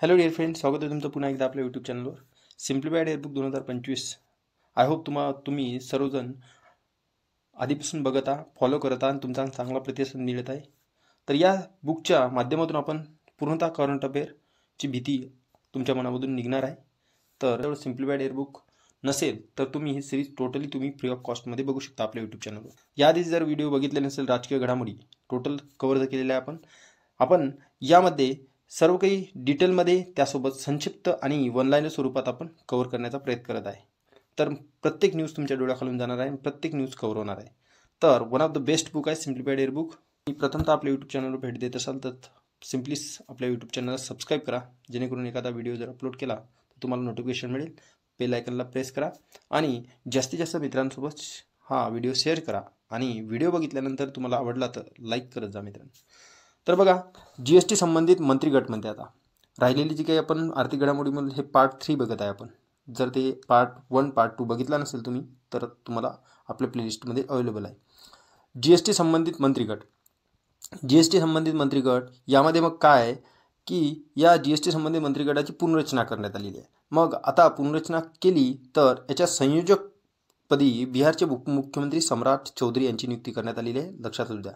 Hello dear friend, स्वागत आहे तुमचं पुन्हा एकदा आपल्या यूट्यूब चॅनलवर सिम्प्लिफाईड एअरबुक 2025. आय होप तुम्ही सर्वजण आधीपासून बघत आहात, फॉलो करत आहात आणि तुमचा चांगला प्रतिसाद मिळत आहे. तर या बुकच्या माध्यमातून आपण पूर्णतः करंट अफेअरची भीती तुमच्या मनामधून निघणार आहे. तर सिम्प्लिफाईड एअरबुक नसेल तर तुम्ही ही सिरीज टोटली तुम्ही फ्री ऑफ कॉस्टमध्ये बघू शकता आपल्या यूट्यूब चॅनलवर. याआधी जर व्हिडिओ बघितले नसेल, राजकीय घडामोडी टोटल कव्हर केलेल्या आहे आपण यामध्ये सर्व काही डिटेलमध्ये त्यासोबत संक्षिप्त आणि वन लाईनर स्वरूपात आपण कव्हर करण्याचा प्रयत्न करत आहे. तर प्रत्येक न्यूज तुमच्या डोळ्याखालून जाणार आहे, प्रत्येक न्यूज कव्हर होणार आहे. तर one of the best book आहे सिम्प्लिफाईड एअरबुक. मी प्रथमतः आपल्या यूट्यूब चॅनलवर भेट देत असाल तर सिम्पलीच आपल्या यूट्यूब चॅनलला सबस्क्राईब करा, जेणेकरून एखादा व्हिडिओ जर अपलोड केला तर तुम्हाला नोटिफिकेशन मिळेल. बेल आयकनला प्रेस करा आणि जास्तीत जास्त मित्रांसोबत हा व्हिडिओ शेअर करा आणि व्हिडिओ बघितल्यानंतर तुम्हाला आवडला तर लाईक करत जा मित्रांनो. तर बघा, GST संबंधित मंत्रिगट म्हणते. आता राहिलेली जी काही आपण आर्थिक घडामोडीमध्ये हे पार्ट 3 बघत आहे आपण. जर ते पार्ट 1 पार्ट 2 बघितला नसेल तुम्ही तर तुम्हाला आपल्या प्लेलिस्टमध्ये अवेलेबल आहे. GST संबंधित मंत्रिगट. GST संबंधित मंत्रिगट यामध्ये मग काय आहे की या GST संबंधित मंत्रिगटाची पुनर्रचना करण्यात आलेली आहे. मग आता पुनर्रचना केली तर याच्या संयोजकपदी बिहारचे उपमुख्यमंत्री सम्राट चौधरी यांची नियुक्ती करण्यात आलेली आहे. लक्षात असू द्या.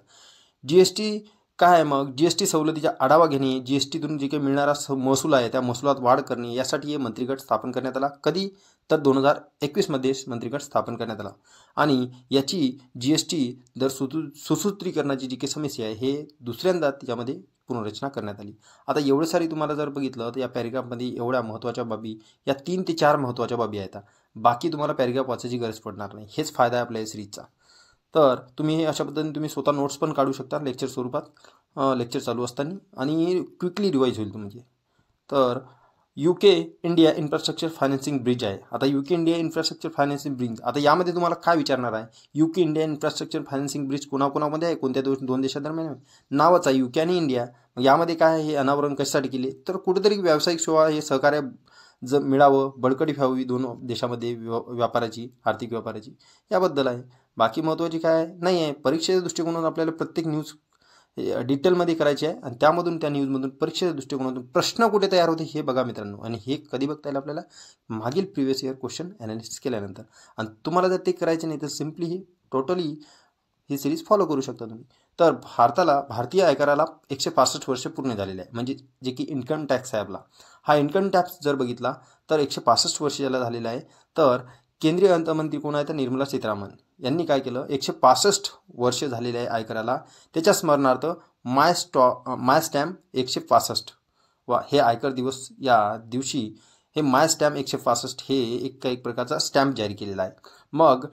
GST काय आहे मग, GST सवलतीचा आढावा घेणे, GSTतून जे काही मिळणारा महसूल आहे त्या महसुलात वाढ करणे, यासाठी हे मंत्रिगट स्थापन करण्यात आला. कधी तर 2021मध्ये मंत्रिगट स्थापन करण्यात आला आणि याची GST दर सुसूत्रीकरणाची जी काही समस्या आहे हे दुसऱ्यांदा त्याच्यामध्ये पुनर्रचना करण्यात आली. आता एवढं सारी तुम्हाला जर बघितलं तर या पॅरेग्राफमध्ये एवढ्या महत्त्वाच्या बाबी, या 3 ते 4 महत्त्वाच्या बाबी आहेत. बाकी तुम्हाला पॅरेग्राफ वाचायची गरज पडणार नाही. हेच फायदा आहे आपल्या या सिरीजचा. तर तुम्ही हे अशा पद्धतीने तुम्ही स्वतः नोट्स पण काढू शकता लेक्चर स्वरूपात, लेक्चर चालू असताना, आणि क्विकली रिवाईज होईल तुमचे. तर UK India infrastructure financing bridge आहे. आता UK India infrastructure financing bridge, आता यामध्ये तुम्हाला काय विचारणार आहे, UK India infrastructure financing bridge कोणाकोणामध्ये आहे, कोणत्या दोन देशादरम्यान आहे, नावच आहे UK आणि इंडिया. यामध्ये काय आहे, हे अनावरण कशासाठी केले तर कुठेतरी व्यावसायिक सेवा हे सहकार्य मिळावं, बळकटी व्हावी दोन देशामध्ये व्यापाराची, आर्थिक व्यापाराची, याबद्दल आहे. बाकी महत्त्वाची काय नाही आहे. परीक्षेच्या दृष्टिकोनातून आपल्याला प्रत्येक न्यूज डिटेलमध्ये करायची आहे आणि त्यामधून त्या न्यूजमधून परीक्षेच्या दृष्टिकोनातून प्रश्न कुठे तयार होते हे बघा मित्रांनो. आणि हे कधी बघता येईल आपल्याला, मागील प्रिव्हियस इयर क्वेश्चन ॲनालिसिस केल्यानंतर. आणि तुम्हाला जर ते करायचे नाही तर सिम्पली ही टोटली ही सिरीज फॉलो करू शकता तुम्ही. तर भारतीय आयकराला 165 वर्ष पूर्ण झालेले आहे. म्हणजे जे की इन्कम टॅक्स आहे आपला, हा इन्कम टॅक्स जर बघितला तर 165 वर्ष याला झालेला आहे. तर केंद्रीय अर्थमंत्री कोण आहे तर निर्मला सीतारामन यांनी काय केलं, 165 वर्ष झालेले आहे आयकराला. त्याच्या स्मरणार्थ माय स्टॅम्प 165 हे आयकर दिवस, या दिवशी हे माय स्टॅम्प 165 हे एक प्रकारचा स्टॅम्प जारी केलेला आहे. मग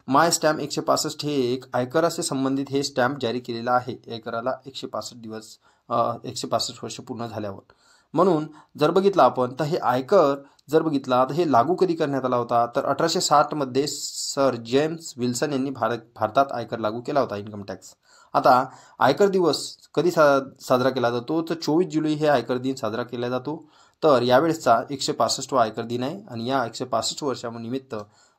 माय स्टॅम्प 165 हे एक आयकराशी संबंधित हे स्टॅम्प जारी केलेला आहे आयकराला 165 वर्ष पूर्ण झाल्यावर. म्हणून जर बघितलं आपण तर हे आयकर जर बघितला तर हे लागू कधी करण्यात आला होता तर 1860मध्ये सर जेम्स विल्सन यांनी भारतात आयकर लागू केला होता, इन्कम टॅक्स. आता आयकर दिवस कधी साजरा केला जातो तर 24 जुलै हे आयकर दिन साजरा केला जातो. तर यावेळेसचा 165वा आयकर दिन आहे आणि या 165 वर्षानिमित्त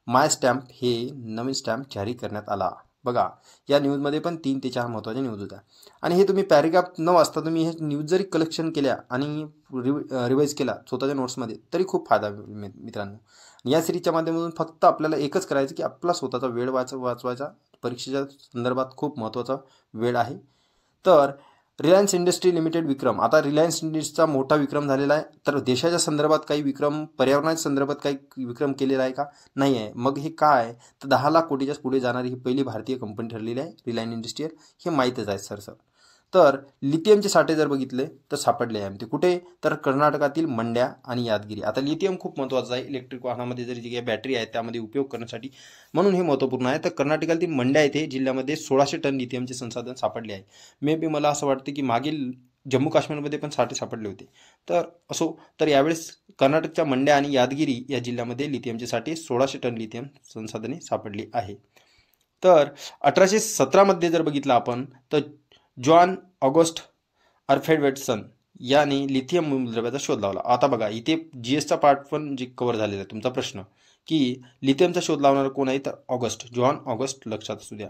माय स्टॅम्प हे नवीन स्टॅम्प जारी करण्यात आला. बघा, या न्यूजमध्ये पण 3 ते 4 महत्त्वाच्या न्यूज होत्या. आणि हे तुम्ही पॅरेग्राफ न वाचता तुम्ही हे न्यूज जरी कलेक्शन केल्या आणि रिवाईज केला स्वतःच्या नोट्समध्ये तरी खूप फायदा मित्रांनो. या सिरीजच्या माध्यमातून फक्त आपल्याला एकच करायचं की आपला स्वतःचा वेळ वाचवायचा. परीक्षेच्या संदर्भात खूप महत्त्वाचा वेळ आहे. तर रिलायन्स इंडस्ट्री लिमिटेड विक्रम. आता रिलायन्स इंडस्ट्रीचा मोठा विक्रम झालेला आहे. तर देशाच्या संदर्भात काही विक्रम, पर्यावरणाच्या संदर्भात काही विक्रम केलेला आहे का, नाही आहे. मग हे काय तर 10 लाख कोटीच्या पुढे जाणारी ही पहिली भारतीय कंपनी ठरलेली आहे रिलायन्स इंडस्ट्रियल. हे माहीतच आहे सर. तर लिथियमचे साठे जर बघितले तर सापडले आहे ते कुठे तर कर्नाटकातील मंड्या आणि यादगिरी. आता लिथियम खूप महत्त्वाचं आहे इलेक्ट्रिक वाहनामध्ये, जरी जी काही बॅटरी आहे त्यामध्ये उपयोग करण्यासाठी, म्हणून हे महत्त्वपूर्ण आहे. तर कर्नाटकातील मंड्या येथे जिल्ह्यामध्ये 1600 टन लिथियमचे संसाधन सापडले आहे. मे बी मला असं वाटतं की मागील जम्मू काश्मीरमध्ये पण साठे सापडले होते. तर असो, तर यावेळेस कर्नाटकच्या मंड्या आणि यादगिरी या जिल्ह्यामध्ये लिथियमचे साठे 1600 टन लिथियम संसाधने सापडली आहे. तर 1817मध्ये जर बघितलं आपण तर जॉन ऑगस्ट अर्फेडवेटसन याने लिथियम मूलद्रव्याचा शोध लावला. आता बघा, इथे GSचा पार्ट पण जे कव्हर झालेला आहे तुमचा प्रश्न की लिथियमचा शोध लावणारा कोण आहे तर जॉन ऑगस्ट, लक्षात असू द्या.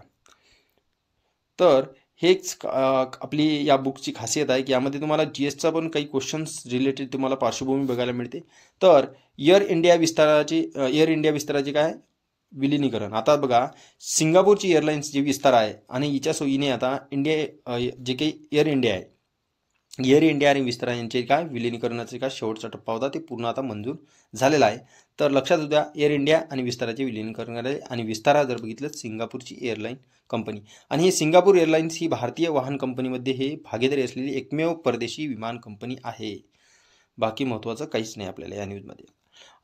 तर हेच आपली या बुकची खासियत आहे की यामध्ये तुम्हाला GSचा पण काही क्वेश्चन्स रिलेटेड तुम्हाला पार्श्वभूमी बघायला मिळते. तर एअर इंडिया विस्ताराचे काय विलिनीकरण. आता बघा, सिंगापूरची एअरलाइन्स जी विस्तार आहे आणि हिच्या सोयीने आता जे काही एअर इंडिया आहे, एअर इंडिया आणि विस्तारा यांचे काय विलिनीकरणाचे काय शेवटचा टप्पा होता ते पूर्ण आता मंजूर झालेला आहे. तर लक्षात द्या, एअर इंडिया आणि विस्ताराचे विलिनीकरण आहे. आणि विस्तारा जर बघितलं सिंगापूरची एअरलाईन कंपनी, आणि ही सिंगापूर एअरलाइन्स ही भारतीय वाहन कंपनीमध्ये हे भागीदारी असलेली एकमेव परदेशी विमान कंपनी आहे. बाकी महत्त्वाचं काहीच नाही आपल्याला या न्यूजमध्ये.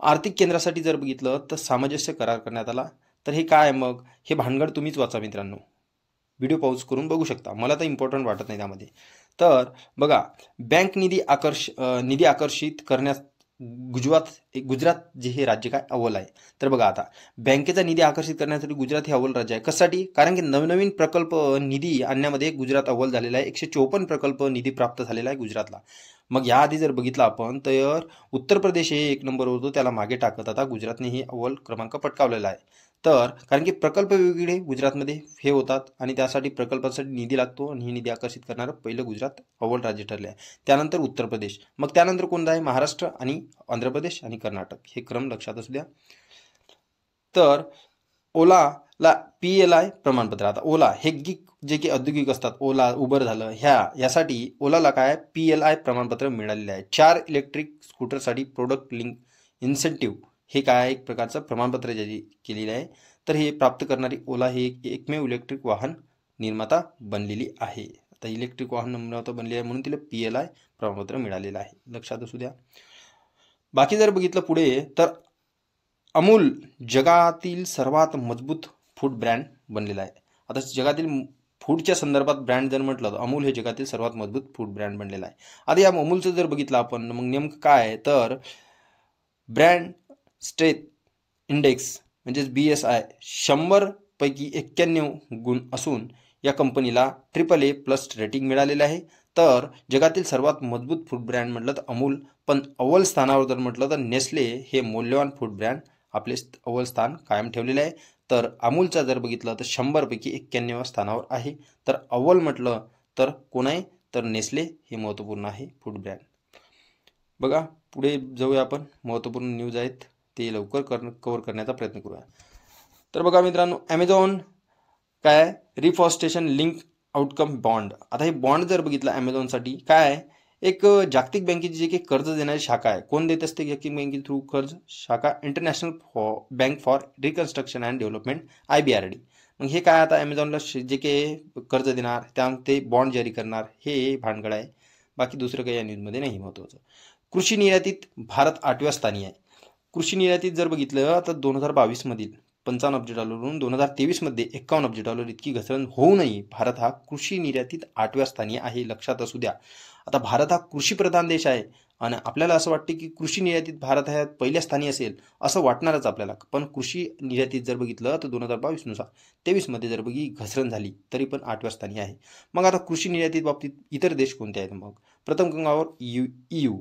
आर्थिक केंद्रासाठी जर बघितलं तर सामंजस्य करार करण्यात आला. तर हे काय मग, हे भानगड तुम्हीच वाचा मित्रांनो, व्हिडिओ पॉज करून बघू शकता, मला तर इम्पॉर्टंट वाटत नाही त्यामध्ये. तर बघा, बँक निधी आकर्षित करण्यास गुजरात जे हे राज्य काय अव्वल आहे. तर बघा, आता बँकेचा निधी आकर्षित करण्यासाठी गुजरात हे अव्वल राज्य आहे. कशासाठी? कारण की नवनवीन प्रकल्प निधी आणण्यामध्ये गुजरात अव्वल झालेला आहे. 154 प्रकल्प निधी प्राप्त झालेला आहे गुजरातला. मग याआधी जर बघितलं आपण तर उत्तर प्रदेश हे 1 नंबर होतो, त्याला मागे टाकत आता गुजरातने हे अव्वल क्रमांक पटकावलेला आहे. तर कारण की प्रकल्प वेगवेगळे गुजरातमध्ये हे होतात आणि त्यासाठी प्रकल्पासाठी निधी लागतो, आणि हे निधी आकर्षित करणारं पहिलं गुजरात अव्वल राज्य ठरले आहे. त्यानंतर उत्तर प्रदेश, मग त्यानंतर कोणतं आहे? महाराष्ट्र आणि आंध्र प्रदेश आणि कर्नाटक. हे क्रम लक्षात असू द्या. तर ओलाला PLI प्रमाणपत्र. आता ओला हे जे की औद्योगिक असतात, ओला, उबर झालं, यासाठी ओलाला काय PLI प्रमाणपत्र मिळालेलं आहे. 4 इलेक्ट्रिक स्कूटरसाठी प्रोडक्ट लिंक इन्सेंटिव्ह हे काय एक प्रकारचं प्रमाणपत्र जारी केलेलं आहे. तर हे प्राप्त करणारी ओला हे एकमेव इलेक्ट्रिक वाहन निर्माता बनलेली आहे. आता इलेक्ट्रिक वाहन निर्माता बनलेली आहे म्हणून तिला PLI प्रमाणपत्र मिळालेलं आहे, लक्षात असू द्या. बाकी जर बघितलं पुढे तर अमूल जगातील सर्वात मजबूत फूड ब्रँड बनलेला आहे. आता जगातील फूडच्या संदर्भात ब्रँड जर म्हटलं तर अमूल हे जगातील सर्वात मजबूत फूड ब्रँड बनलेला आहे. आता या अमूलचं जर बघितलं आपण, मग नेमकं काय आहे तर ब्रँड स्ट्रेंथ इंडेक्स म्हणजेच BSI 100 पैकी 91 गुण असून या कंपनीला AAA+ रेटिंग मिळालेलं आहे. तर जगातील सर्वात मजबूत फूड ब्रँड म्हटलं तर अमूल, पण अव्वल स्थानावर जर म्हटलं तर नेस्ले हे मौल्यवान फूड ब्रँड आपले अव्वल स्थान कायम ठेवलेले आहे. तर अमूलचा जर बघितलं तर 100 पैकी 91 स्थानावर आहे. तर अव्वल म्हटलं तर कोण आहे तर नेस्ले हे महत्त्वपूर्ण आहे फूड ब्रँड. बघा, पुढे जाऊया आपण, महत्त्वपूर्ण न्यूज आहेत ते लवकर कव्हर करण्याचा प्रयत्न करूया. तर बघा मित्रांनो, ॲमेझॉन काय रिफॉरेस्टेशन लिंक आउटकम बॉन्ड. आता हे बॉन्ड जर बघितलं ॲमेझॉनसाठी काय आहे, एक जागतिक बँकेची जे काही कर्ज देणारी शाखा आहे. कोण देत असते जागतिक बँके थ्रू कर्ज? शाखा international bank for reconstruction and development, IBRD. मग हे काय, आता ॲमेझॉनला जे काही कर्ज देणार ते बॉन्ड जारी करणार, हे भानगड आहे. बाकी दुसरं काही या न्यूजमध्ये नाही महत्त्वाचं. कृषी निर्यातीत भारत 8व्या स्थानी आहे. कृषी निर्यातीत जर बघितलं तर 2022 मधील $55 अब्जवरून 2023 $51 अब्ज इतकी घसरण होऊनही भारत हा कृषी निर्यातीत 8व्या स्थानी आहे, लक्षात असू द्या. आता भारत हा कृषीप्रधान देश आहे आणि आपल्याला असं वाटते की कृषी निर्यातीत भारत हा पहिल्या स्थानी असेल असं वाटणारच आपल्याला, पण कृषी निर्यातीत जर बघितलं तर 2022 नुसार 23 जर घसरण झाली तरी पण 8व्या स्थानी आहे. मग आता कृषी निर्यातीत बाबतीत इतर देश कोणते आहेत? मग प्रथम क्रमांकावर EU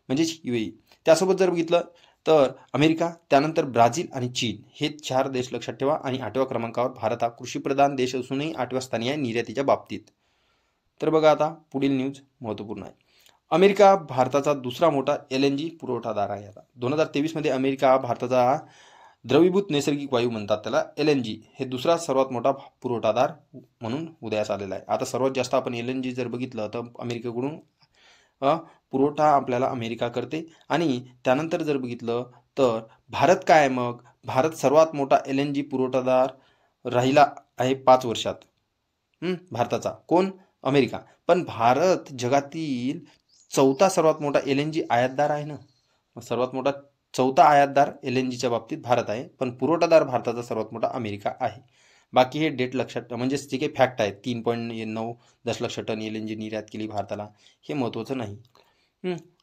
म्हणजेच UAE, त्यासोबत जर बघितलं तर अमेरिका, त्यानंतर ब्राझील आणि चीन, हे 4 देश लक्षात ठेवा. आणि 8व्या क्रमांकावर भारत हा कृषीप्रधान देश असूनही 8व्या स्थानी आहे निर्यातीच्या बाबतीत. तर बघा, आता पुढील न्यूज महत्त्वपूर्ण आहे. अमेरिका भारताचा दुसरा मोठा LNG पुरवठादार आहे. आता 2023 अमेरिका हा भारताचा द्रवीभूत नैसर्गिक वायू म्हणतात त्याला, LNG हे दुसरा सर्वात मोठा पुरवठादार म्हणून उदयास आलेला आहे. आता सर्वात जास्त आपण LNG जर बघितलं तर अमेरिकेकडून पुरवठा आपल्याला अमेरिका करते. आणि त्यानंतर जर बघितलं तर भारत काय आहे, मग भारत सर्वात मोठा LNG पुरवठादार राहिला आहे 5 वर्षात. भारताचा कोण? अमेरिका. पण भारत जगातील 4था सर्वात मोठा LNG आयातदार आहे ना. सर्वात मोठा 4था आयातदार LNGच्या बाबतीत भारत आहे, पण पुरवठादार भारताचा सर्वात मोठा अमेरिका आहे. बाकी हे डेट लक्षात, म्हणजे जे काही फॅक्ट आहेत, 3.9 दशलक्ष टन LNG निर्यात केली भारताला, हे महत्त्वाचं नाही.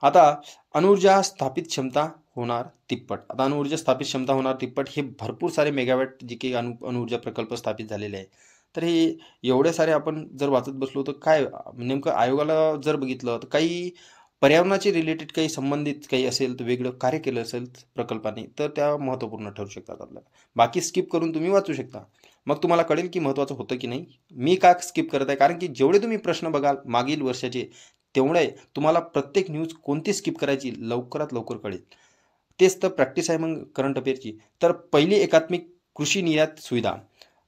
आता अणुऊर्जा स्थापित क्षमता होणार तिप्पट. आता अणुऊर्जा स्थापित क्षमता होणार तिप्पट, हे भरपूर सारे मेगावॅट जे काही अणुऊर्जा प्रकल्प स्थापित झालेले आहे. तर हे एवढे सारे आपण जर वाचत बसलो तर काय नेमकं आयोगाला जर बघितलं तर काही पर्यावरणाचे रिलेटेड काही संबंधित काही असेल तर वेगळं कार्य केलं असेल प्रकल्पाने तर त्या महत्त्वपूर्ण ठरू शकतात आपल्याला. बाकी स्किप करून तुम्ही वाचू शकता. मग तुम्हाला कळेल की महत्त्वाचं होतं की नाही. मी का स्किप करत आहे, कारण की जेवढे तुम्ही प्रश्न बघाल मागील वर्षाचे तेवढे तुम्हाला प्रत्येक न्यूज कोणती स्किप करायची लवकरात लवकर कळेल. तेच तर प्रॅक्टिस आहे मग करंट अफेअरची. तर पहिली एकात्मिक कृषी निर्यात सुविधा.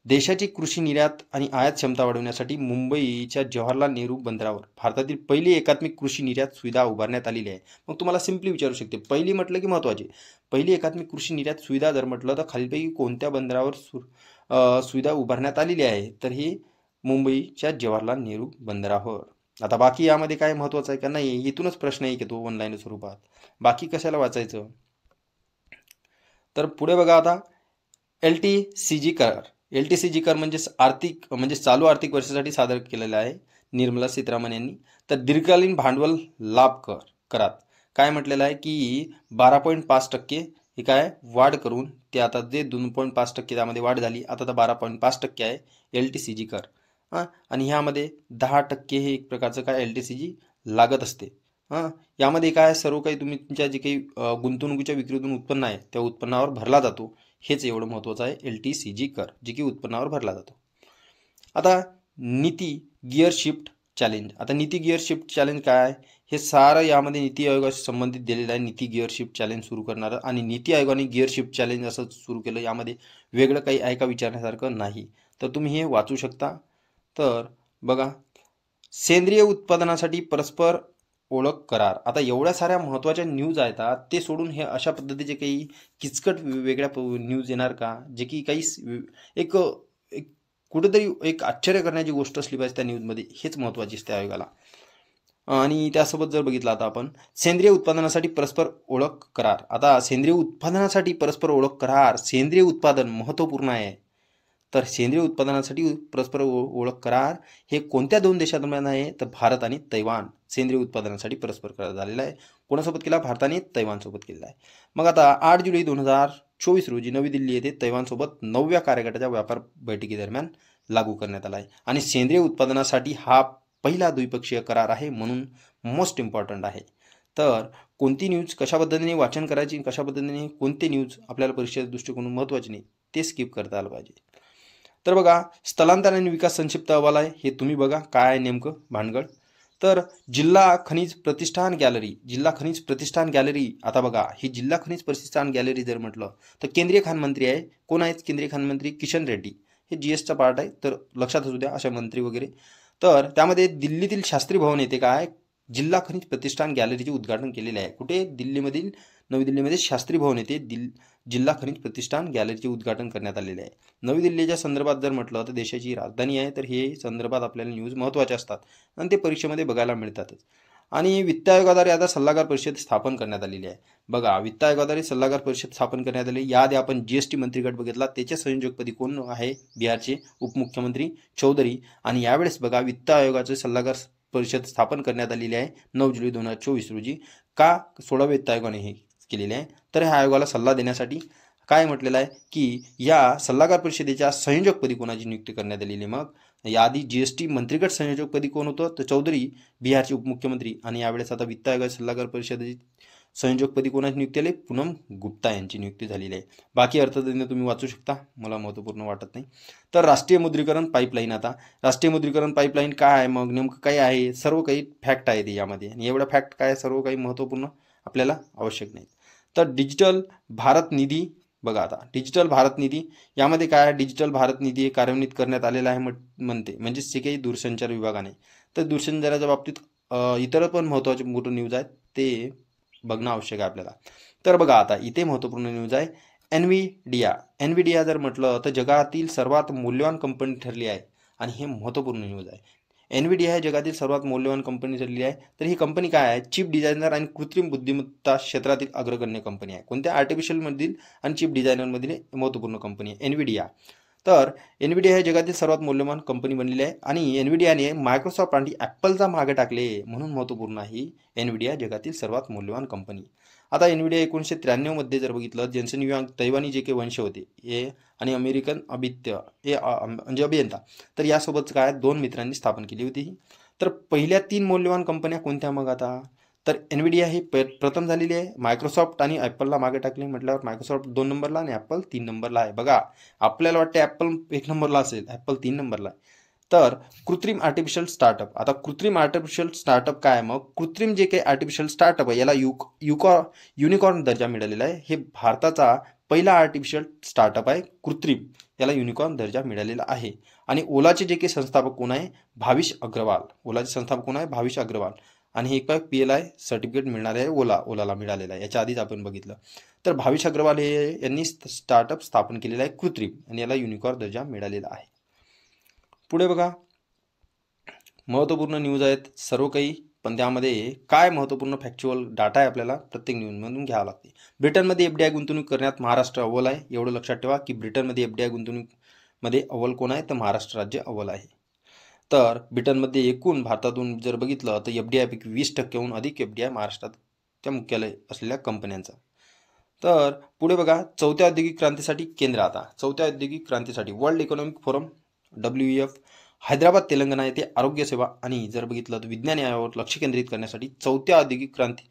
देशाची कृषी निर्यात आणि आयात क्षमता वाढवण्यासाठी मुंबईच्या जवाहरलाल नेहरू बंदरावर भारतातील पहिली एकात्मिक कृषी निर्यात सुविधा उभारण्यात आलेली आहे. मग तुम्हाला सिम्पली विचारू शकते, पहिली म्हटलं की महत्त्वाची. पहिली एकात्मिक कृषी निर्यात सुविधा जर म्हटलं तर खालीलपैकी कोणत्या बंदरावर सुविधा उभारण्यात आलेली आहे, तर ही मुंबईच्या जवाहरलाल नेहरू बंदरावर. आता बाकी यामध्ये काय महत्त्वाचं आहे का नाही, इथूनच प्रश्न एक येतो ऑनलाईन स्वरूपात. बाकी कशाला वाचायचं. तर पुढे बघा आता LTCG कर. LTCG कर म्हणजे चालू आर्थिक वर्षासाठी सादर केलेला आहे निर्मला सीतारामन यांनी. तर दीर्घकालीन भांडवल लाभ करात काय म्हटलेलं आहे की 12.5% हे काय वाढ करून ते आता जे 2.5% त्यामध्ये वाढ झाली, आता तर 12.5% आहे LTCG कर. आणि ह्यामध्ये 10% हे एक प्रकारचं काय LTCG लागत असते. यामध्ये काय सर्व काही तुम्ही तुमच्या जे काही गुंतवणुकीच्या विक्रीतून उत्पन्न आहे त्या उत्पन्नावर भरला जातो. हेच एवढं महत्त्वाचं आहे LTCG कर, जे की उत्पन्नावर भरला जातो. आता नीती गिअर शिफ्ट चॅलेंज. आता नीती गिअर शिफ्ट चॅलेंज काय आहे, हे सारं यामध्ये नीती आयोगाशी संबंधित दिलेलं आहे. नीती गिअर शिफ्ट चॅलेंज सुरू करणारं आणि नीती आयोगाने गिअर शिफ्ट चॅलेंज असं सुरू केलं. यामध्ये वेगळं काही आहे का विचारण्यासारखं नाही, तर तुम्ही हे वाचू शकता. तर बघा, सेंद्रिय उत्पादनासाठी परस्पर ओळख करार. आता एवढ्या साऱ्या महत्त्वाच्या न्यूज आहेत, ते सोडून हे अशा पद्धतीचे काही किचकट वेगळ्या न्यूज येणार का, जे की काही एक एक कुठेतरी एक आश्चर्य करण्याची गोष्ट असली पाहिजे त्या न्यूजमध्ये. हेच महत्त्वाची असते आयोगाला. आणि त्यासोबत जर बघितलं आता आपण सेंद्रिय उत्पादनासाठी परस्पर ओळख करार. आता सेंद्रिय उत्पादनासाठी परस्पर ओळख करार, सेंद्रिय उत्पादन महत्त्वपूर्ण आहे. तर सेंद्रिय उत्पादनासाठी परस्पर ओळख करार हे कोणत्या दोन देशांदरम्यान आहे, तर भारत आणि तैवान. सेंद्रिय उत्पादनासाठी परस्पर करार झालेला आहे. कोणासोबत केला, भारताने तैवानसोबत केलेला आहे. मग आता 8 जुलै 2024 रोजी नवी दिल्ली येथे तैवानसोबत 9व्या कार्यगटाच्या व्यापार बैठकीदरम्यान लागू करण्यात आला आहे. आणि सेंद्रिय उत्पादनासाठी हा पहिला द्विपक्षीय करार आहे, म्हणून मोस्ट इम्पॉर्टंट आहे. तर कोणती न्यूज कशा पद्धतीने वाचन करायची, कशा पद्धतीने कोणते न्यूज आपल्याला परीक्षेच्या दृष्टिकोनातून महत्त्वाचे नाही ते स्किप करता आलं पाहिजे. तर बघा, स्थलांतर आणि विकास संक्षिप्त अहवाल आहे, हे तुम्ही बघा काय आहे नेमकं भानगड. तर जिल्हा खनिज प्रतिष्ठान गॅलरी, आता बघा ही जिल्हा खनिज प्रतिष्ठान गॅलरी जर म्हटलं तर केंद्रीय खान मंत्री आहे. कोण आहेत केंद्रीय खान मंत्री? किशन रेड्डी. हे GSचा पार्ट आहे, तर लक्षात असू द्या अशा मंत्री वगैरे. तर त्यामध्ये दिल्लीतील शास्त्री भवन येथे काय जिल्हा खनिज प्रतिष्ठान गॅलरीचे उद्घाटन केलेले आहे. कुठे? नवी दिल्लीमध्ये शास्त्री भवन येथे जिल्हा खनिज प्रतिष्ठान गॅलरीचे उद्घाटन करण्यात आलेले आहे. नवी दिल्लीच्या संदर्भात जर म्हटलं तर देशाची राजधानी आहे, तर हे संदर्भात आपल्याला न्यूज महत्त्वाचे असतात आणि ते परीक्षेमध्ये बघायला मिळतातच. आणि वित्त आयोगाद्वारे आता सल्लागार परिषद स्थापन करण्यात आलेली आहे. बघा, वित्त आयोगाद्वारे सल्लागार परिषद स्थापन करण्यात आली. याआधी आपण GST मंत्रिगट बघितला, त्याच्या संयोजकपदी कोण आहे? बिहारचे उपमुख्यमंत्री चौधरी. आणि यावेळेस बघा, वित्त आयोगाचे सल्लागार परिषद स्थापन करण्यात आलेली आहे 9 जुलै 2024 रोजी. का 16व्या वित्त आयोगाने हे केलेले आहे, तर ह्या आयोगाला सल्ला देण्यासाठी काय म्हटलेलं आहे की या सल्लागार परिषदेच्या संयोजकपदी कोणाची नियुक्ती करण्यात आलेली. मग याआधी GST मंत्रिगट संयोजकपदी कोण होतं? तर चौधरी, बिहारचे उपमुख्यमंत्री. आणि यावेळेस आता वित्त आयोग सल्लागार परिषदेची संयोजकपदी कोणाची नियुक्ती आली? पूनम गुप्ता यांची नियुक्ती झालेली आहे. बाकी अर्थतज्ञ तुम्ही वाचू शकता, मला महत्त्वपूर्ण वाटत नाही. तर राष्ट्रीय मुद्रीकरण पाईपलाईन. आता राष्ट्रीय मुद्रीकरण पाईपलाईन काय आहे, मग नेमकं काय आहे, सर्व काही फॅक्ट आहे ते यामध्ये. आणि एवढ्या फॅक्ट काय सर्व काही महत्त्वपूर्ण आपल्याला आवश्यक नाही. तर डिजिटल भारत निधी. बघा, आता डिजिटल भारत निधी यामध्ये काय, डिजिटल भारत निधी हे कार्यान्वित करण्यात आलेला आहे म्हणते, म्हणजेच जे काही दूरसंचार विभागाने. तर दूरसंचाराच्या बाबतीत इतर पण महत्त्वाचे मोठे न्यूज आहेत, ते बघणं आवश्यक आहे आपल्याला. तर बघा, आता इथे महत्त्वपूर्ण न्यूज आहे NVIDIA जर म्हटलं तर जगातील सर्वात मौल्यवान कंपनी ठरली आहे. आणि हे महत्त्वपूर्ण न्यूज आहे. NVIDIA हे जगातील सर्वात मौल्यवान कंपनी ठरली आहे. तर ही कंपनी काय आहे? चिप डिझायनर आणि कृत्रिम बुद्धिमत्ता क्षेत्रातील अग्रगण्य कंपनी आहे. कोणत्या? आर्टिफिशियलमधील आणि चिप डिझायनरमधील महत्त्वपूर्ण कंपनी आहे NVIDIA. तर NVIDIA हे जगातील सर्वात मौल्यवान कंपनी बनलेली आहे. आणि NVIDIAने मायक्रोसॉफ्ट आणि ॲपलचा मागे टाकले, म्हणून महत्त्वपूर्ण आहे NVIDIA जगातील सर्वात मौल्यवान कंपनी. आता NVIDIA 1993 जर बघितलं, जेन्सन युआंग तैवानी जे काही वंश होते हे आणि अमेरिकन म्हणजे अभियंता, तर यासोबत काय 2 मित्रांनी स्थापन केली होती. तर पहिल्या 3 मौल्यवान कंपन्या कोणत्या मग आता? तर एनव्हिडिया ही प्रथम झालेली आहे. मायक्रोसॉफ्ट आणि ॲपलला मागे टाकले म्हटल्यावर मायक्रोसॉफ्ट 2 नंबरला आणि ॲपल 3 नंबरला आहे. बघा, आपल्याला वाटते ॲपल 1 नंबरला असेल, ॲपल 3 नंबरला आहे. तर कृत्रिम आर्टिफिशियल स्टार्टअप. आता कृत्रिम आर्टिफिशियल स्टार्टअप काय आहे? मग कृत्रिम जे काही आर्टिफिशियल स्टार्टअप आहे याला युनिकॉर्न दर्जा मिळालेला आहे. हे भारताचा पहिला आर्टिफिशियल स्टार्टअप आहे कृत्रिम, याला युनिकॉर्न दर्जा मिळालेला आहे. आणि ओलाचे जे काही संस्थापक कोण आहे? भाविश अग्रवाल. ओलाचे संस्थापक कोण आहे? भाविश अग्रवाल. आणि हे काय PLI सर्टिफिकेट मिळणार आहे ओलाला मिळालेलं आहे. याच्या आधीच आपण बघितलं. तर भाविश अग्रवाल यांनी स्टार्टअप स्थापन केलेला आहे कृत्रिम, आणि याला युनिकॉर्न दर्जा मिळालेला आहे. पुढे बघा, महत्त्वपूर्ण न्यूज आहेत सर्व काही, पण त्यामध्ये काय महत्त्वपूर्ण फॅक्च्युअल डाटा आहे आपल्याला प्रत्येक न्यूजमधून घ्यावं लागते. ब्रिटनमध्ये FDI गुंतवणूक करण्यात महाराष्ट्र अव्वल आहे. एवढं लक्षात ठेवा की ब्रिटनमध्ये FDI गुंतवणूकमध्ये अव्वल कोण आहे? तर महाराष्ट्र राज्य अव्वल आहे. तर ब्रिटनमध्ये एकूण भारतातून जर बघितलं तर FDI पैकी 20%हून अधिक FDI महाराष्ट्रात त्या मुख्यालय असलेल्या कंपन्यांचा. तर पुढे बघा, चौथ्या औद्योगिक क्रांतीसाठी केंद्र. आता चौथ्या औद्योगिक क्रांतीसाठी world economic forum WEF Hyderabad Telangana येथे आरोग्य सेवा आणि जर बघितलं तर विज्ञान यावर लक्ष केंद्रित करण्यासाठी चौथ्या औद्योगिक क्रांती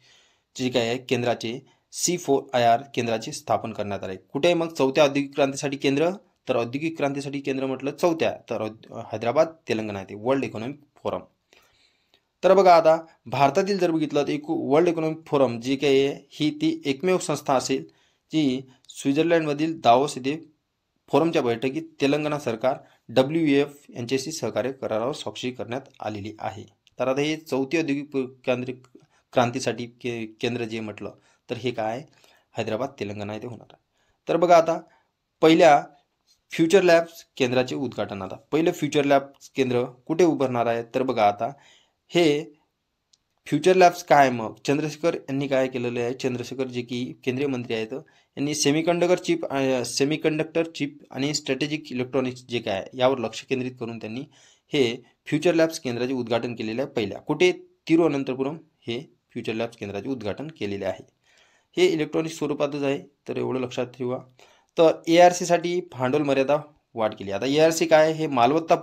जे काय आहे केंद्राचे C4IR केंद्राचे स्थापन करण्यात आले. कुठे मग चौथ्या औद्योगिक क्रांतीसाठी केंद्र? तर औद्योगिक क्रांतीसाठी केंद्र म्हटलं चौथ्या, तर हैदराबाद तेलंगणा येथे वर्ल्ड इकॉनॉमिक फोरम. तर बघा, आता भारतातील जर बघितलं तर वर्ल्ड इकॉनॉमिक फोरम जी काही आहे ही ती एकमेव संस्था असेल जी स्वित्झर्लंडमधील दावोस येथे फोरमच्या बैठकीत तेलंगणा सरकार WEF यांच्याशी सहकार्य करारावर स्वाक्षरी करण्यात आलेली आहे. तर आता हे चौथी औद्योगिक क्रांतीसाठी केंद्र जे म्हटलं तर हे काय? हैदराबाद तेलंगणा येथे होणार आहे. तर बघा, आता पहिल्या फ्युचर लॅब्स केंद्राचे उद्घाटन. आता पहिलं फ्युचर लॅब्स केंद्र कुठे उभारणार आहे? तर बघा, आता हे फ्युचर लॅब्स काय? मग चंद्रशेखर यांनी काय केलेलं आहे? चंद्रशेखर जे की केंद्रीय मंत्री आहेत यांनी सेमीकंडक्टर चिप आणि स्ट्रॅटेजिक इलेक्ट्रॉनिक्स जे काय आहे यावर लक्ष केंद्रित करून त्यांनी हे फ्युचर लॅब्स केंद्राचे उद्घाटन केलेले आहे. पहिल्या कुठे? तिरुअनंतपुरम हे फ्युचर लॅब्स केंद्राचे उद्घाटन केलेले आहे. हे इलेक्ट्रॉनिक स्वरूपातच आहे, तर एवढं लक्षात ठेवा. तर ARC साठी भांडवल मर्यादा वाढ केली. आता ARC काय? हे मालमत्ता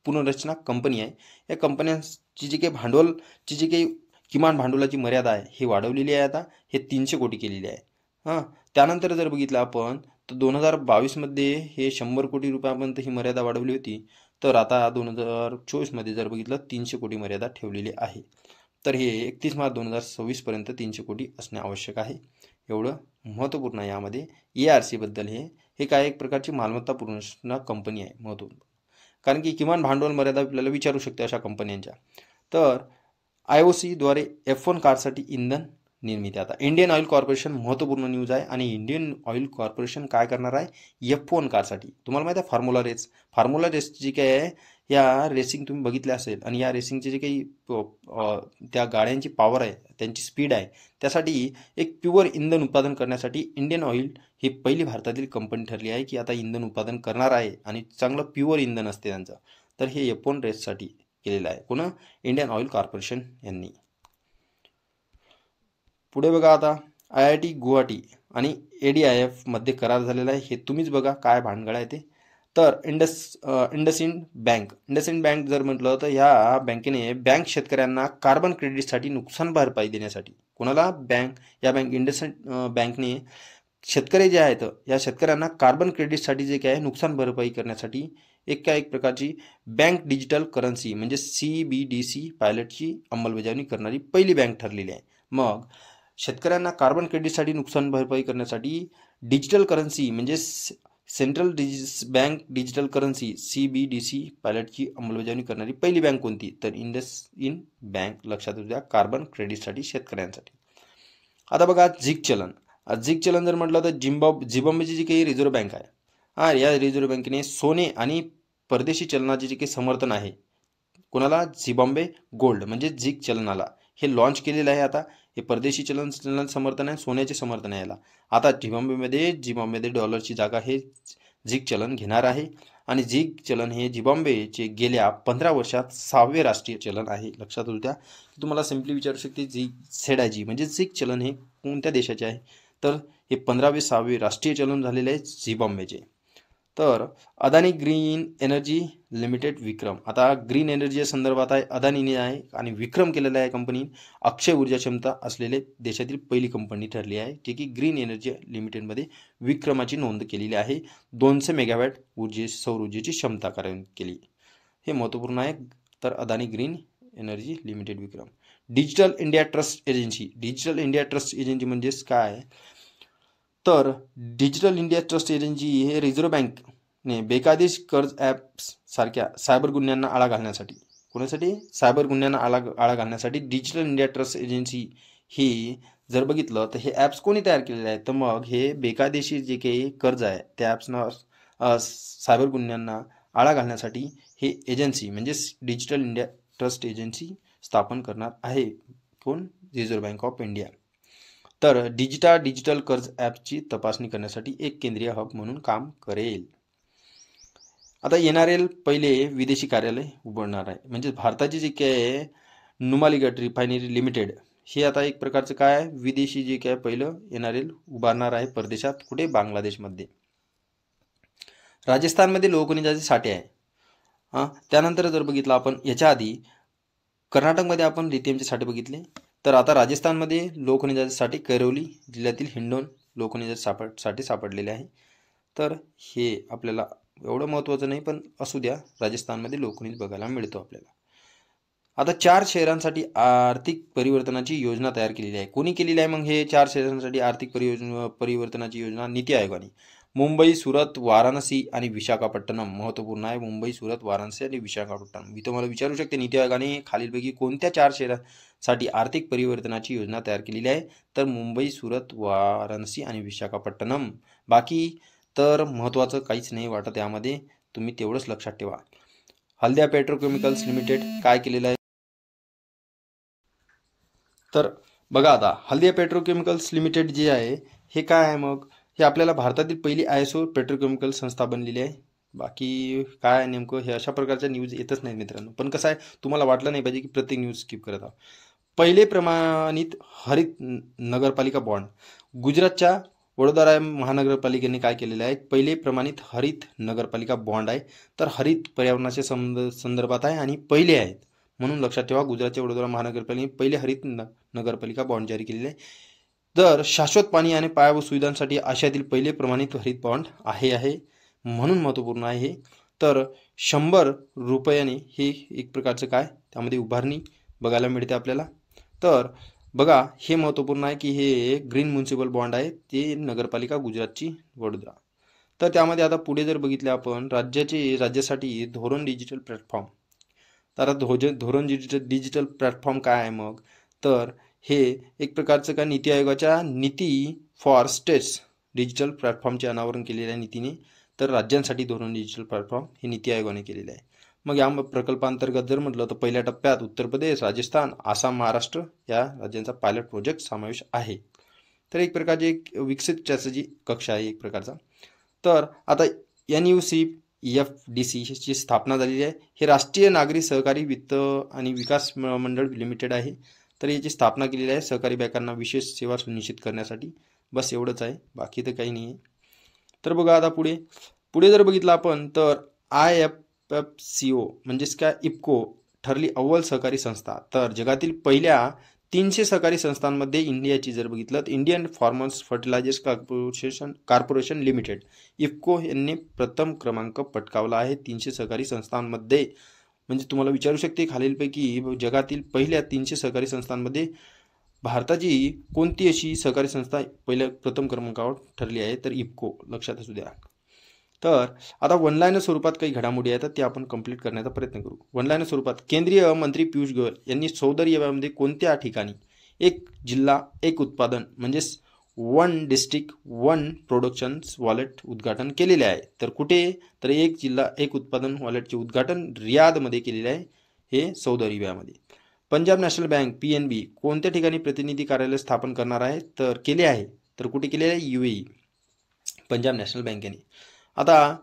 पुनर्रचना कंपनी आहे. या कंपन्यांची जी काही भांडवलची जी काही किमान भांडवलाची मर्यादा आहे ही वाढवलेली आहे. आता हे 300 कोटी केलेली आहे. त्यानंतर जर बघितलं आपण तर 2022मध्ये हे 100 कोटी रुपयापर्यंत ही मर्यादा वाढवली होती. तर आता 2024मध्ये जर बघितलं 300 कोटी मर्यादा ठेवलेली आहे. तर हे 31 मार्च 2026 पर्यंत 300 कोटी असणे आवश्यक आहे. एवढं महत्त्वपूर्ण आहे यामध्ये. ARC बद्दल हे काय एक प्रकारची मालमत्ता पुनर्रचना कंपनी आहे महत्त्वपूर्ण, कारण की किमान भांडवल मर्यादा आपल्याला विचारू शकते अशा कंपन्यांच्या. तर IOC द्वारे F1 कारसाठी इंधन निर्मिती. आता इंडियन ऑइल कॉर्पोरेशन महत्त्वपूर्ण न्यूज आहे, आणि इंडियन ऑइल कॉर्पोरेशन काय करणार आहे? F1 कारसाठी. तुम्हाला माहिती आहे फॉर्म्युला रेस जी काही आहे या रेसिंग तुम्ही बघितल्या असेल, आणि या रेसिंगचे जे काही त्या गाड्यांची पॉवर आहे, त्यांची स्पीड आहे, त्यासाठी एक प्युअर इंधन उत्पादन करण्यासाठी इंडियन ऑइल ही पहिली भारतातील कंपनी ठरली आहे की आता इंधन उत्पादन करणार आहे, आणि चांगलं प्युअर इंधन असते त्यांचं. तर हे F1 रेससाठी केलेलं आहे. कोण? इंडियन ऑइल कॉर्पोरेशन यांनी. पुढे बघा, आता IIT गुवाहाटी आणि ADIF मध्ये करार झालेला आहे. हे तुम्हीच बघा काय भानगड आहे ते. तर इंडसइंड बँक जर म्हटलं तर ह्या बँकेने शेतकऱ्यांना कार्बन क्रेडिटसाठी नुकसान भरपाई देण्यासाठी, कोणाला? इंडसइंड बँकने शेतकरी जे आहेत या शेतकऱ्यांना कार्बन क्रेडिटसाठी जे काय नुकसान भरपाई करण्यासाठी एक प्रकारची बँक डिजिटल करन्सी म्हणजे CBDC पायलटची अंमलबजावणी करणारी पहिली बँक ठरलेली आहे. मग शेतकऱ्यांना कार्बन क्रेडिटसाठी नुकसान भरपाई करण्यासाठी डिजिटल करन्सी म्हणजे central bank digital currency CBDC पायलटची अंमलबजावणी करणारी पहिली बँक कोणती? तर इंडसइंड बँक. लक्षात द्या, कार्बन क्रेडिटसाठी शेतकऱ्यांसाठी. आता बघा, झिग चलन जर म्हटलं तर झिम्बाब्वेची जी काही रिझर्व्ह बँक आहे, या रिझर्व्ह बँकेने सोने आणि परदेशी चलनाचे जे काही समर्थन आहे, कोणाला? झिम्बाब्वे गोल्ड म्हणजे झिग चलनाला हे लॉन्च केलेलं आहे. आता हे परदेशी चलन समर्थन आहे, सोन्याचे समर्थन आहे याला. आता झिम्बाब्वेमध्ये डॉलरची जागा हे झिग चलन घेणार आहे, आणि झिग चलन हे झिम्बाब्वेचे गेल्या 15 वर्षात 6वे राष्ट्रीय चलन आहे. लक्षात द्या. तुम्हाला सिम्पली विचारू शकते ZIG म्हणजे झिग चलन हे कोणत्या देशाचे आहे? तर हे 15वे 6वे राष्ट्रीय चलन झालेले आहे झिम्बाब्वेचे. तर अदानी ग्रीन एनर्जी लिमिटेड विक्रम. आता ग्रीन एनर्जी संदर्भात आहे, अदानीने आहे आणि विक्रम केलेला आहे. कंपनी अक्षय ऊर्जा क्षमता असलेले देशातील पहिली कंपनी ठरली आहे जी की ग्रीन एनर्जी लिमिटेडमध्ये विक्रमाची नोंद केलेली आहे. 200 मेगावॅट सौर ऊर्जेची क्षमता कार्यान्वित केली. हे महत्त्वपूर्ण आहे. तर Adani green energy limited Vikram. Digital India trust agency. Digital India trust agency म्हणजेच काय? तर डिजिटल इंडिया ट्रस्ट एजन्सी हे रिझर्व्ह बँकने बेकायदेश कर्ज ॲप्स सारख्या सायबर गुन्ह्यांना आळा घालण्यासाठी, कोणासाठी? सायबर गुन्ह्यांना आळा घालण्यासाठी डिजिटल इंडिया ट्रस्ट एजन्सी ही जर बघितलं तर हे ॲप्स कोणी तयार केलेले आहेत? तर मग हे बेकायदेशीर जे काही कर्ज आहे त्या ॲप्सना सायबर गुन्ह्यांना आळा घालण्यासाठी हे एजन्सी म्हणजेच डिजिटल इंडिया ट्रस्ट एजन्सी स्थापन करणार आहे. कोण? Reserve bank of India. तर डिजिटल कर्ज ॲपची तपासणी करण्यासाठी एक केंद्रीय हब म्हणून काम करेल. आता NRL पहिले विदेशी कार्यालय उघडणार आहे. म्हणजे भारताची जे काय नुमालीगड रिफायनरी लिमिटेड हे आता एक प्रकारचं काय विदेशी जे काय पहिलं NRL उभारणार आहे परदेशात. कुठे? बांगलादेशमध्ये. राजस्थानमध्ये लोहखनिजाचे साठे आहे. त्यानंतर जर बघितलं आपण याच्या आधी कर्नाटकमध्ये आपण लिथियमचे साठे बघितले. तर आता राजस्थानमध्ये लोहखनिजाचे साठे कैरोली जिल्ह्यातील हिंडोन लोहखनिजाचे साठे सापडलेले आहे. तर हे आपल्याला एवढं महत्त्वाचं नाही, पण असू द्या, राजस्थानमध्ये लोहखनिज बघायला मिळतो आपल्याला. आता 4 शहरांसाठी आर्थिक परिवर्तनाची योजना तयार केलेली आहे. कोणी केलेली आहे मग हे 4 शहरांसाठी आर्थिक परिवर्तनाची योजना? नीती आयोगाने. मुंबई, सुरत, वाराणसी आणि विशाखापट्टणम. महत्त्वपूर्ण आहे. मुंबई, सुरत, वाराणसी आणि विशाखापट्टणम. मी तुम्हाला विचारू शकते नीती आयोगाने खालीलपैकी कोणत्या 4 शहरांसाठी आर्थिक परिवर्तनाची योजना तयार केलेली आहे? तर मुंबई, सुरत, वाराणसी आणि विशाखापट्टणम. बाकी तर महत्त्वाचं काहीच नाही वाटत यामध्ये, तुम्ही तेवढंच लक्षात ठेवा. हल्दिया पेट्रोकेमिकल्स लिमिटेड काय केलेलं आहे? तर बघा आता हल्दिया पेट्रोकेमिकल्स लिमिटेड जे आहे हे काय आहे मग? हे आपल्याला भारतातील पहिली ISO पेट्रोकेमिकल संस्था बनलेली आहे. बाकी काय नेमकं हे अशा प्रकारच्या न्यूज येतच नाहीत मित्रांनो. पण कसं आहे, तुम्हाला वाटलं नाही पाहिजे की प्रत्येक न्यूज स्किप करत आहोत. पहिले प्रमाणित हरित नगरपालिका बॉन्ड. गुजरातच्या वडोदरा महानगरपालिकेने काय केलेलं आहे? पहिले प्रमाणित हरित नगरपालिका बॉन्ड आहे. तर हरित पर्यावरणाच्या संदर्भात आहे आणि पहिले आहेत म्हणून लक्षात ठेवा. गुजरातच्या वडोदरा महानगरपालिकेने पहिले हरित नगरपालिका बॉन्ड जारी केलेले आहे. तर शाश्वत पाणी आणि पायाभूत सुविधांसाठी आशियातील पहिले प्रमाणित हरित बॉन्ड आहे म्हणून महत्त्वपूर्ण आहे हे. तर 100 रुपयाने हे एक प्रकारचं काय त्यामध्ये उभारणी बघायला मिळते आपल्याला. तर बघा हे महत्त्वपूर्ण आहे की हे ग्रीन म्युनिसिपल बॉन्ड आहे, ते नगरपालिका गुजरातची वडोदरा. तर त्यामध्ये आता पुढे जर बघितले आपण राज्यासाठी धोरण डिजिटल प्लॅटफॉर्म. तर आता धोरण डिजिटल प्लॅटफॉर्म काय आहे मग? तर हे एक प्रकारचं का नीती आयोगाच्या नीती फॉर स्टेट्स डिजिटल प्लॅटफॉर्मचे अनावरण केलेले आहे नीतीने. तर राज्यांसाठी धोरण डिजिटल प्लॅटफॉर्म हे नीती आयोगाने केलेले आहे. मग या प्रकल्पांतर्गत जर म्हटलं तर पहिल्या टप्प्यात उत्तर प्रदेश, राजस्थान, आसाम, महाराष्ट्र या राज्यांचा पायलट प्रोजेक्ट समावेश आहे. तर एक प्रकारची एक विकसित strategy कक्षा आहे एक प्रकारचा. तर आता NUCFDC ची स्थापना झालेली आहे. हे राष्ट्रीय नागरी सहकारी वित्त आणि विकास मंडळ लिमिटेड आहे. तर याची स्थापना केलेली आहे सहकारी बँकांना विशेष सेवा सुनिश्चित करण्यासाठी. बस एवढंच आहे, बाकी तर काही नाही आहे. तर बघा आता पुढे जर बघितलं आपण तर IFFCO म्हणजेच काय IFFCO ठरली अव्वल सहकारी संस्था. तर जगातील पहिल्या 300 सहकारी संस्थांमध्ये इंडियाची जर बघितलं तर Indian farmers fertilizers corporation limited IFFCO यांनी प्रथम क्रमांक पटकावला आहे 300 सहकारी संस्थांमध्ये. म्हणजे तुम्हाला विचारू शकते खालीलपैकी जगातील पहिल्या 300 सहकारी संस्थांमध्ये भारताची कोणती अशी सहकारी संस्था प्रथम क्रमांकावर ठरली आहे? तर IFFCO लक्षात असू द्या. तर आता वनलाईन स्वरूपात काही घडामोडी आहेत त्या आपण कंप्लीट करण्याचा प्रयत्न करू. वनलाईन स्वरूपात केंद्रीय मंत्री पियुष गोयल यांनी सौदी अरेबियामध्ये कोणत्या ठिकाणी एक जिल्हा एक उत्पादन म्हणजेच 1 डिस्ट्रिक्ट 1 प्रोडक्शन वॉलेट उद्घाटन केलेले आहे. तर कुठे? तर एक जिल्हा एक उत्पादन वॉलेटचे उद्घाटन रियादमध्ये केलेले आहे, हे सौदी अरेबियामध्ये. पंजाब नॅशनल बँक PNB कोणत्या ठिकाणी प्रतिनिधी कार्यालय स्थापन करणार आहे? तर केले आहे. तर कुठे केले आहे? UAE पंजाब नॅशनल बँकेने. आता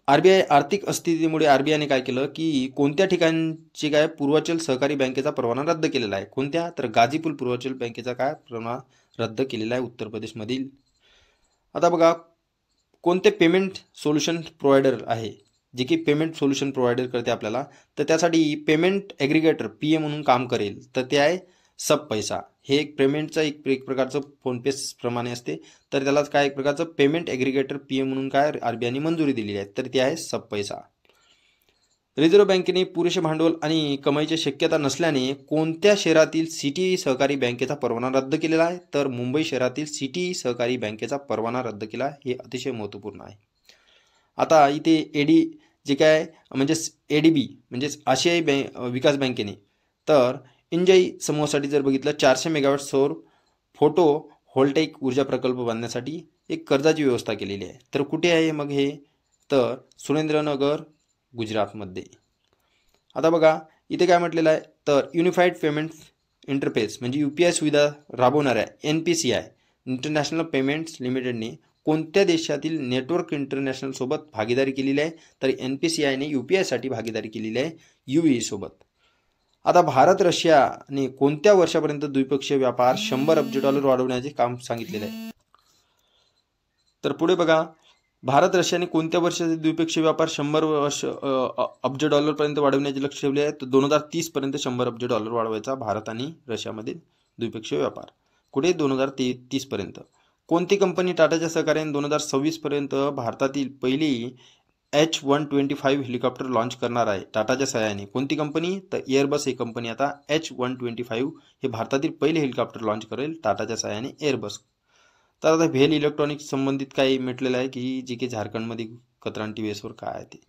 RBI आर्थिक अस्थितीमुळे RBIने काय केलं की कोणत्या ठिकाणची काय पूर्वांचल सहकारी बँकेचा परवाना रद्द केलेला आहे? कोणत्या? तर गाझीपूर पूर्वांचल बँकेचा काय परवाना रद्द केलेला आहे उत्तर प्रदेशमधील. आता बघा कोणते पेमेंट सोल्युशन प्रोव्हायडर आहे, जे की पेमेंट सोल्युशन प्रोव्हायडर करते आपल्याला, तर त्यासाठी पेमेंट ॲग्रिगेटर पी ए म्हणून काम करेल, तर ते आहे सब पैसा. हे एक पेमेंटचं एक प्रकारचं फोनपे प्रमाणे असते, तर त्याला काय एक प्रकारचं पेमेंट ॲग्रिगेटर पी ए म्हणून काय RBIने मंजुरी दिलेली आहे, तर ती आहे सब पैसा. रिझर्व्ह बँकेने पुरेसे भांडवल आणि कमाईची शक्यता नसल्याने कोणत्या शहरातील सिटी सहकारी बँकेचा परवाना रद्द केलेला आहे, तर मुंबई शहरातील सिटी सहकारी बँकेचा परवाना रद्द केला. हे अतिशय महत्त्वपूर्ण आहे. आता इथे एडी जे काय म्हणजेच ADB म्हणजेच आशियाई विकास बँकेने तर इंजई समूहासाठी जर बघितलं 400 मेगावॅट सौर फोटो व्होल्टेइक ऊर्जा प्रकल्प बांधण्यासाठी एक कर्जाची व्यवस्था केलेली आहे. तर कुठे आहे मग हे, तर सुरेंद्रनगर गुजरातमध्ये. आता बघा इथे काय म्हटलेलं आहे, तर युनिफाईड पेमेंट इंटरफेस म्हणजे UPI सुविधा राबवणाऱ्या NPCI इंटरनॅशनल पेमेंट्स लिमिटेडने कोणत्या देशातील नेटवर्क इंटरनॅशनल सोबत भागीदारी केलेली आहे, तर NPCIने UPI साठी भागीदारी केलेली आहे UAE सोबत. आता भारत रशियाने कोणत्या वर्षापर्यंत द्विपक्षीय व्यापार 100 अब्ज डॉलर वाढवण्याचे काम सांगितलेले आहे, तर पुढे बघा भारत रशियाने कोणत्या वर्षाचे द्विपक्षीय व्यापार 100 अब्ज डॉलरपर्यंत वाढवण्याचे लक्ष ठेवले आहे, तर 2030 पर्यंत 100 अब्ज डॉलर वाढवायचा भारत आणि रशियामधील द्विपक्षीय व्यापार. कुठे 2030 पर्यंत. कोणती कंपनी टाटाच्या सहकार्याने 2026 पर्यंत भारतातील पहिली H125 हेलिकॉप्टर लॉन्च करणार आहे टाटाच्या सहाय्याने. कोणती कंपनी, तर एअरबस ही कंपनी आता H125 हे भारतातील पहिले हेलिकॉप्टर लॉन्च करेल टाटाच्या सहाय्याने एअरबस. तर आता व्हेल इलेक्ट्रॉनिक्स संबंधित काही म्हटलेलं आहे की जे की झारखंडमध्ये कतरान TVSवर काय आहे ते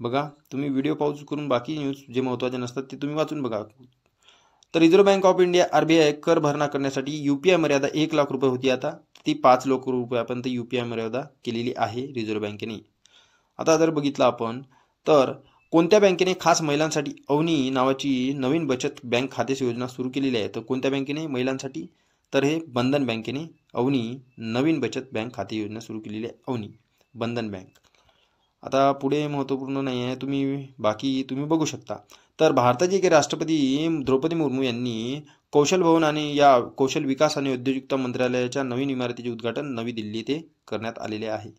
बघा. तुम्ही व्हिडिओ पॉज करून बाकी न्यूज जे महत्त्वाचे नसतात ते तुम्ही वाचून बघा. तर reserve bank of India RBI कर भरणा करण्यासाठी UPI मर्यादा 1 लाख रुपये होती, आता ती 5 लाख रुपयापर्यंत UPI मर्यादा केलेली आहे रिझर्व्ह बँकेने. आता जर बघितलं आपण तर कोणत्या बँकेने खास महिलांसाठी अवनी नावाची नवीन बचत बँक खाते योजना सुरू केलेली आहे, तर कोणत्या बँकेने महिलांसाठी, तर हे बंधन बँकेने अवनी नवीन बचत बँक खाते योजना सुरू केलेली आहे, अवनी बंधन बँक. आता पुढे महत्त्वपूर्ण नाही आहे, तुम्ही बघू शकता. तर भारताचे के राष्ट्रपती द्रौपदी मुर्मू यांनी कौशल भवन आणि या कौशल विकास आणि उद्योजकता मंत्रालयाच्या नवीन इमारतीचे उद्घाटन नवी दिल्ली येथे करण्यात आलेले आहे.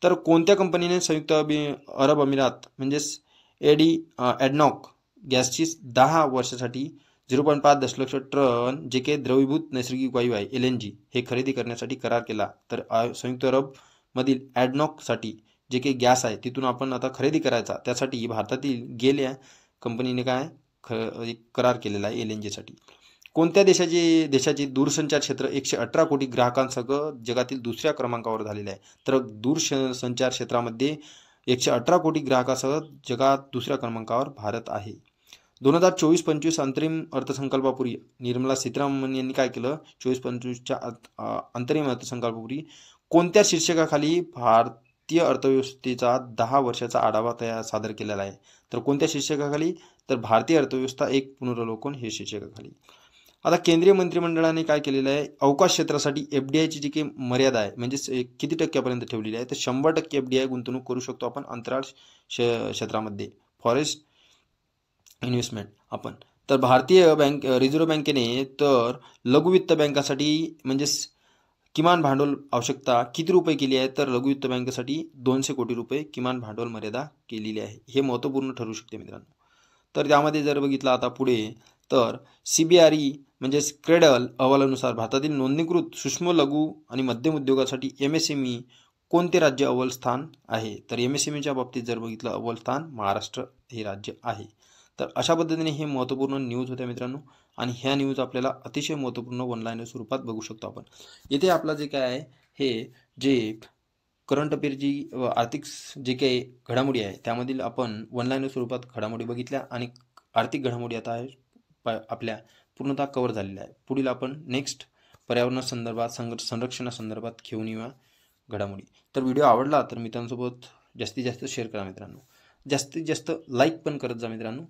तर कोणत्या कंपनीने संयुक्त अरब अमिरात म्हणजेच ॲडनॉक गॅसची 10 वर्षासाठी 0.5 दशलक्ष टन जे के द्रवीभूत नैसर्गिक वायू आहे LNG हे खरेदी करण्यासाठी करार केला. तर संयुक्त अरबमधील ॲडनॉकसाठी जे काही गॅस आहे तिथून आपण आता खरेदी करायचा, त्यासाठी भारतातील गेल या कंपनीने काय करार केलेला आहे LNG साठी. कोणत्या देशाचे दूरसंचार क्षेत्र 118 कोटी ग्राहकांसह जगातील दुसऱ्या क्रमांकावर झालेले आहे, तर दूरसंचार क्षेत्रामध्ये 118 कोटी ग्राहकासह जगात दुसऱ्या क्रमांकावर भारत आहे. 2024-25 अंतरिम अर्थसंकल्पापूर्वी निर्मला सीतारामन यांनी काय केलं, 24-25च्या अंतरिम अर्थसंकल्पापूर्वी कोणत्या शीर्षकाखाली भारतीय अर्थव्यवस्थेचा 10 वर्षाचा आढावा सादर केलेला आहे, तर कोणत्या शीर्षकाखाली, तर भारतीय अर्थव्यवस्था एक पुनरावलोकन हे शीर्षकाखाली. आता केंद्रीय मंत्रिमंडळाने काय केलेलं आहे, अवकाश क्षेत्रासाठी FDIची जी काही मर्यादा आहे म्हणजे किती टक्क्यापर्यंत ठेवलेली आहे, तर 100% FDI गुंतवणूक करू शकतो आपण अंतराळ क्षेत्रामध्ये, फॉरेस्ट इन्व्हेस्टमेंट आपण. तर भारतीय रिझर्व्ह बँकेने तर लघुवित्त बँकासाठी म्हणजेच किमान भांडवल आवश्यकता किती रुपये केली आहे, तर लघुवित्त बँकेसाठी 200 कोटी रुपये किमान भांडवल मर्यादा केलेली आहे. हे महत्त्वपूर्ण ठरू शकते मित्रांनो. तर त्यामध्ये जर बघितलं आता पुढे, तर CBRE म्हणजेच क्रेडल अहवालानुसार भारतातील नोंदणीकृत सूक्ष्म लघु आणि मध्यम उद्योगासाठी MSME कोणते राज्य अव्वल स्थान आहे, तर MSMEच्या बाबतीत जर बघितलं अव्वल स्थान महाराष्ट्र हे राज्य आहे. तर अशा पद्धतीने हे महत्त्वपूर्ण न्यूज होत्या मित्रांनो, आणि ह्या न्यूज आपल्याला अतिशय महत्त्वपूर्ण ऑनलाईन स्वरूपात बघू शकतो आपण. इथे आपला जे काय आहे हे जे करंट अफेअरची आर्थिक जे काही घडामोडी आहे त्यामधील आपण ऑनलाईन स्वरूपात घडामोडी बघितल्या, आणि आर्थिक घडामोडी आता आहे आपल्या पूर्णतः कव्हर झालेल्या आहे. पुढील आपण नेक्स्ट पर्यावरणासंदर्भात संरक्षणासंदर्भात घेऊन येऊया घडामोडी. तर व्हिडिओ आवडला तर मित्रांसोबत जास्तीत जास्त शेअर करा मित्रांनो, जास्तीत जास्त लाईक पण करत जा मित्रांनो.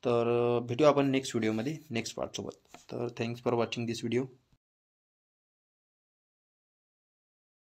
तर भेटू आपण नेक्स्ट व्हिडिओमध्ये नेक्स्ट पार्टसोबत. तर thanks for watching this video.